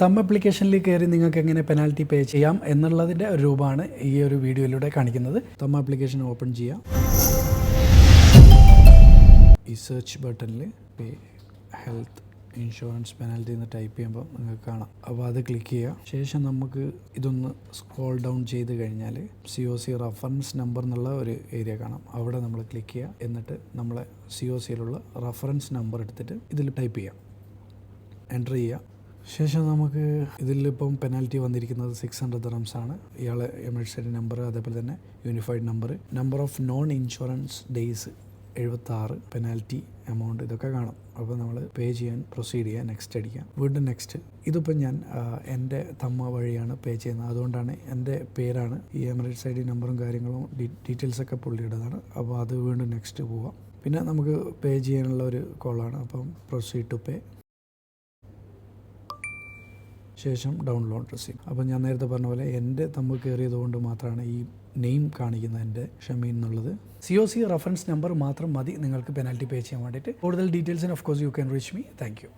Thumb ആപ്ലിക്കേഷനിൽ കയറി നിങ്ങൾക്ക് എങ്ങനെ പെനാൽറ്റി പേ ചെയ്യാം എന്നുള്ളതിൻ്റെ ഒരു രൂപമാണ് ഈ ഒരു വീഡിയോയിലൂടെ കാണിക്കുന്നത്. തമ്പ് ആപ്ലിക്കേഷൻ ഓപ്പൺ ചെയ്യാം. ഈ സെർച്ച് ബട്ടണിൽ പേ ഹെൽത്ത് ഇൻഷുറൻസ് പെനാൽറ്റി എന്ന് ടൈപ്പ് ചെയ്യുമ്പോൾ നിങ്ങൾക്ക് കാണാം. അപ്പോൾ അത് ക്ലിക്ക് ചെയ്യുക. ശേഷം നമുക്ക് ഇതൊന്ന് സ്ക്രോൾ ഡൗൺ ചെയ്ത് കഴിഞ്ഞാൽ COC റഫറൻസ് നമ്പർ എന്നുള്ള ഒരു ഏരിയ കാണാം. അവിടെ നമ്മൾ ക്ലിക്ക് ചെയ്യുക. എന്നിട്ട് നമ്മളെ COCയിലുള്ള റഫറൻസ് നമ്പർ എടുത്തിട്ട് ഇതിൽ ടൈപ്പ് ചെയ്യാം, എൻ്റർ ചെയ്യുക. ശേഷം നമുക്ക് ഇതിലിപ്പം പെനാൽറ്റി വന്നിരിക്കുന്നത് 600 dirhams ആണ്. ഇയാളെ എമിറേറ്റ്സ് നമ്പർ, അതേപോലെ തന്നെ unified number of non insurance days 76, penalty amount ഇതൊക്കെ കാണും. അപ്പോൾ നമ്മൾ പേ ചെയ്യാൻ പ്രൊസീഡ് ചെയ്യുക, നെക്സ്റ്റ് അടിക്കുക, വീണ്ടും നെക്സ്റ്റ്. ഇതിപ്പോൾ ഞാൻ എൻ്റെ തമ്മ വഴിയാണ് പേ ചെയ്യുന്നത്, അതുകൊണ്ടാണ് എൻ്റെ പേരാണ് ഈ എമിറേറ്റ്സ് നമ്പറും കാര്യങ്ങളും ഡീറ്റെയിൽസൊക്കെ പുള്ളിയുടേതാണ്. അപ്പോൾ അത് വീണ്ടും നെക്സ്റ്റ് പോവാം. പിന്നെ നമുക്ക് പേ ചെയ്യാനുള്ള ഒരു കോളാണ്. അപ്പം പ്രൊസീഡ് ടു പേ, ശേഷം ഡൗൺലോഡ് റെസീപ്റ്റ്. അപ്പോൾ ഞാൻ നേരത്തെ പറഞ്ഞ പോലെ എൻ്റെ തമ്പ് കയറിയത് കൊണ്ട് മാത്രമാണ് ഈ നെയിം കാണിക്കുന്നത്, എൻ്റെ ഷമീൻ എന്നുള്ളത്. COC റഫറൻസ് നമ്പർ മാത്രം മതി നിങ്ങൾക്ക് പെനാൽറ്റി പേ ചെയ്യാൻ വേണ്ടിയിട്ട്. കൂടുതൽ ഡീറ്റെയിൽസിന് of course you can reach me. Thank U.